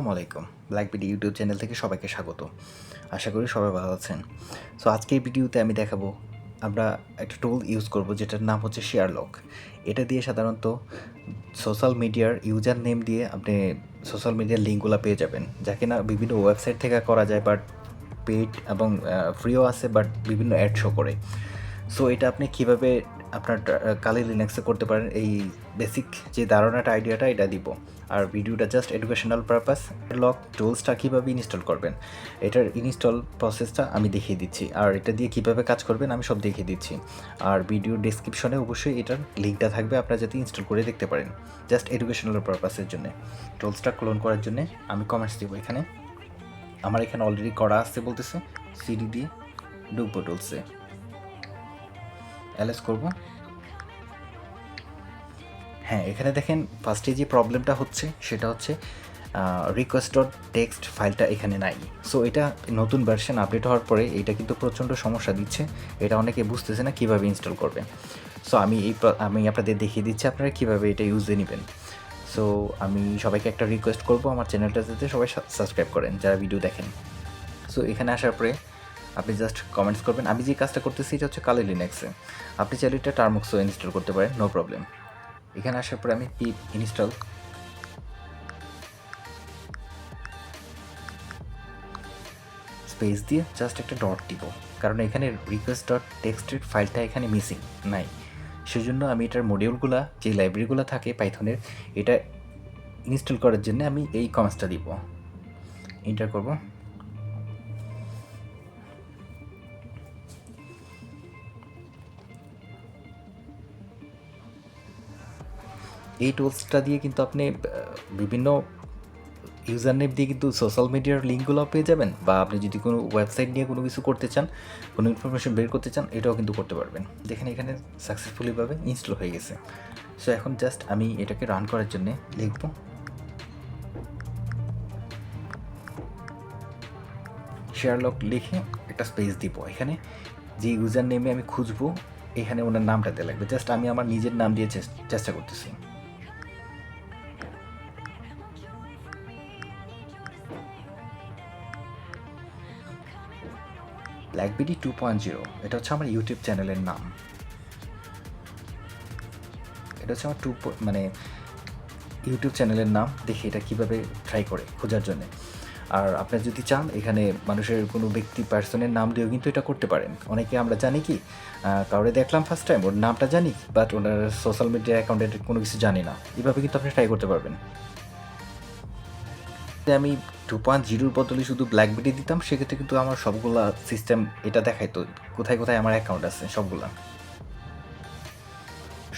আসসালামু আলাইকুম। ব্ল্যাকবিডি YouTube channel থেকে সবাইকে স্বাগত। আশা করি সবাই ভালো আছেন। সো আজকের ভিডিওতে আমি দেখাবো আমরা একটা টুল ইউজ করব যেটার নাম হচ্ছে শেয়ারলক। এটা দিয়ে সাধারণত সোশ্যাল মিডিয়ার ইউজার নেম দিয়ে আপনি সোশ্যাল মিডিয়ার লিঙ্কগুলো পেয়ে যাবেন, যা কিনা বিভিন্ন ওয়েবসাইট থেকে করা যায়, বাট পেইড এবং ফ্রিও আছে, বাট বিভিন্ন অ্যাড শো করে। সো এটা আপনি কীভাবে আপনার কালি লিনাক্সে করতে পারেন, এই বেসিক যে ধারণাটা আইডিয়াটা এটা দিব। আর ভিডিওটা জাস্ট এডুকেশনাল পারপাস। লক টুলসটা কীভাবে ইনস্টল করবেন, এটার ইনস্টল প্রসেসটা আমি দেখিয়ে দিচ্ছি, আর এটা দিয়ে কীভাবে কাজ করবেন আমি সব দেখিয়ে দিচ্ছি। আর ভিডিও ডেসক্রিপশনে অবশ্যই এটার লিঙ্কটা থাকবে, আপনারা যাতে ইনস্টল করে দেখতে পারেন, জাস্ট এডুকেশনাল পারপাসের জন্য। টুলসটা ক্লোন করার জন্য আমি কমেন্টস দেবো। এখানে আমার এখানে অলরেডি করা আছে বলতেছে, সিডি দিয়ে ঢুকবো টুলসে, এলএস করব। হ্যাঁ, এখানে দেখেন ফার্স্টে যে প্রবলেমটা হচ্ছে সেটা হচ্ছে রিকোয়েস্ট ডট টেক্সট ফাইলটা এখানে নাই। সো এটা নতুন ভার্সন আপডেট হওয়ার পরে এটা কিন্তু প্রচণ্ড সমস্যা দিচ্ছে, এটা অনেকে বুঝতেছে না কীভাবে ইনস্টল করবেন। সো আমি আপনাদের দেখিয়ে দিচ্ছি আপনারা কীভাবে এটা ইউজে নেবেন। সো আমি সবাইকে একটা রিকোয়েস্ট করব, আমার চ্যানেলটা যাতে সবাই সাবস্ক্রাইব করেন যারা ভিডিও দেখেন। সো এখানে আসার পরে আপনি জাস্ট কমেন্টস করবেন। আমি যে কাজটা করতেছি এটা হচ্ছে কালি লিনাক্সে, আপনি চাইলে এটা টার্মক্সও ইনস্টল করতে পারেন, নো প্রবলেম। এখানে আসার পরে আমি পিপ ইনস্টল স্পেস দিয়ে জাস্ট একটা ডট দিব, কারণ এখানে রিকোয়েস্ট ডট টেক্সটের ফাইলটা এখানে মিসিং নাই। সেজন্য আমি এটার মডিউলগুলা যে লাইব্রেরিগুলো থাকে পাইথনের, এটা ইনস্টল করার জন্য আমি এই কমান্ডসটা দিব, এন্টার করব। এই টুলসটা দিয়ে কিন্তু আপনি বিভিন্ন ইউজার নেম দিয়ে কিন্তু সোশ্যাল মিডিয়ার লিঙ্কগুলো পেয়ে যাবেন, বা আপনি যদি কোনো ওয়েবসাইট নিয়ে কোনো কিছু করতে চান, কোনো ইনফরমেশন বের করতে চান, এটাও কিন্তু করতে পারবেন। দেখেন এখানে সাকসেসফুলিভাবে ইনস্টল হয়ে গেছে। সো এখন জাস্ট আমি এটাকে রান করার জন্যে লিখব শেয়ারলক, লিখে একটা স্পেস দিব। এখানে যে ইউজার নেমে আমি খুঁজবো এখানে ওনার নামটা দিয়ে লাগবে, জাস্ট আমি আমার নিজের নাম দিয়ে চেষ্টা করতেছি। ব্ল্যাকবিডি 2.0, এটা হচ্ছে আমার ইউটিউব চ্যানেলের নাম। এটা হচ্ছে আমার মানে ইউটিউব চ্যানেলের নাম। দেখি এটা কীভাবে ট্রাই করে খোঁজার জন্য। আর আপনার যদি চান এখানে মানুষের কোনো ব্যক্তি পার্সনের নাম দিয়েও কিন্তু এটা করতে পারেন। অনেকে আমরা জানি কি, কাউরে দেখলাম ফার্স্ট টাইম, ওর নামটা জানি বাট ওনার সোশ্যাল মিডিয়া অ্যাকাউন্টের কোনো কিছু জানি না, এভাবে কিন্তু আপনি ট্রাই করতে পারবেন। আমি 2.0 বদলে শুধু ব্ল্যাকবিডি দিতাম, সেক্ষেত্রে কিন্তু আমার সবগুলা সিস্টেম এটা দেখাইতো কোথায় কোথায় আমার অ্যাকাউন্ট আছে সবগুলা।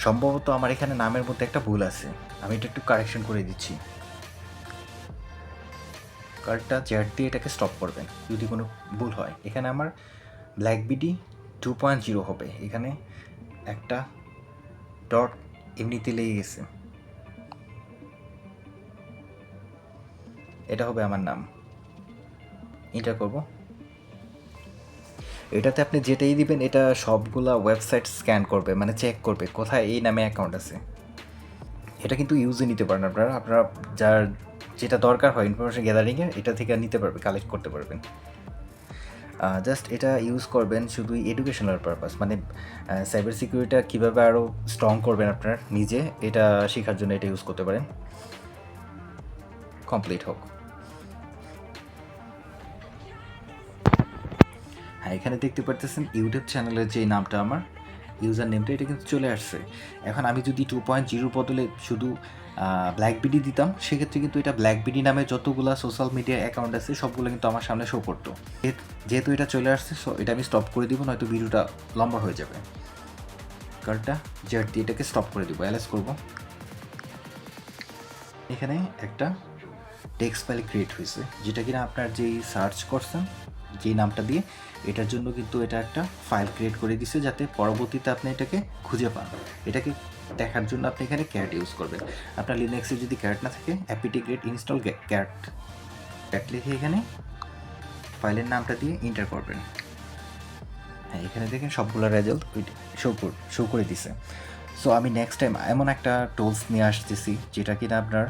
সম্ভবত আমার এখানে নামের মধ্যে একটা ভুল আছে, আমি এটা একটু কারেকশন করে দিচ্ছি। কার্ডটা জ্যাট দিয়ে এটাকে স্টপ করবেন যদি কোনো ভুল হয়। এখানে আমার ব্ল্যাকবিডি 2.0 হবে, এখানে একটা ডট এমনিতে লেগে গেছে, এটা হবে আমার নাম। এন্টার করব। এটাতে আপনি যেটাই দিবেন এটা সবগুলা ওয়েবসাইট স্ক্যান করবে, মানে চেক করবে কোথায় এই নামে অ্যাকাউন্ট আছে। এটা কিন্তু ইউজে নিতে পারেন আপনারা যার যেটা দরকার হয় ইনফরমেশন গ্যাদারিংয়ে, এটা থেকে নিতে পারবে, কালেক্ট করতে পারবেন। জাস্ট এটা ইউজ করবেন শুধুই এডুকেশনাল পারপাস, মানে সাইবার সিকিউরিটিটা কীভাবে আরও স্ট্রং করবেন আপনার নিজে, এটা শেখার জন্য এটা ইউজ করতে পারেন। কমপ্লিট হোক। হ্যাঁ, এখানে দেখতে পারতেছেন ইউটিউব চ্যানেলের যে নামটা, আমার ইউজার নেমটা এটা কিন্তু চলে আসছে। এখন আমি যদি 2.0 বদলে শুধু ব্ল্যাকবিডি দিতাম, সেক্ষেত্রে কিন্তু এটা ব্ল্যাকবিডি নামে যতগুলো সোশ্যাল মিডিয়া অ্যাকাউন্ট আছে সবগুলো কিন্তু আমার সামনে শো করতো। যেহেতু এটা চলে আসছে, সো এটা আমি স্টপ করে দিব, নয়তো ভিডিওটা লম্বা হয়ে যাবে। কার্ডটা জেড দিয়ে এটাকে স্টপ করে দিব, এলএস করব। এখানে একটা টেক্সট ফাইল ক্রিয়েট হয়েছে, যেটা কিনা আপনার যেই সার্চ করছেন যেই নামটা দিয়ে, এটার জন্য কিন্তু এটা একটা ফাইল ক্রিয়েট করে দিছে, যাতে পরবর্তীতে আপনি এটাকে খুঁজে পান। এটাকে দেখার জন্য আপনি এখানে ক্যাট ইউজ করবেন। আপনার লিনাক্সে যদি ক্যাট না থাকে, অ্যাপিটি গ্রেট ইনস্টল ক্যাট লিখে এখানে ফাইলের নামটা দিয়ে এন্টার করবেন। হ্যাঁ, এখানে দেখেন সবগুলো রেজাল্ট শো করে দিছে। সো আমি নেক্সট টাইম এমন একটা টুলস নিয়ে আসতেছি যেটা কিনা আপনার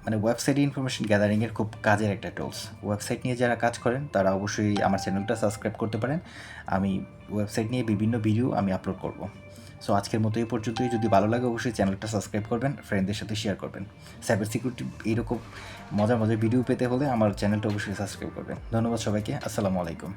মানে ওয়েবসাইটে ইনফরমেশন গ্যাদারিংয়ের খুব কাজের একটা টুলস। ওয়েবসাইট নিয়ে যারা কাজ করেন তারা অবশ্যই আমার চ্যানেলটা সাবস্ক্রাইব করতে পারেন। আমি ওয়েবসাইট নিয়ে বিভিন্ন ভিডিও আমি আপলোড করব। সো আজকের মতো এই পর্যন্তই। যদি ভালো লাগে অবশ্যই চ্যানেলটা সাবস্ক্রাইব করবেন, ফ্রেন্ডদের সাথে শেয়ার করবেন। সাইবার সিকিউরিটি এইরকম মজার মজার ভিডিও পেতে হলে আমার চ্যানেলটা অবশ্যই সাবস্ক্রাইব করবেন। ধন্যবাদ সবাইকে। আসসালামু আলাইকুম।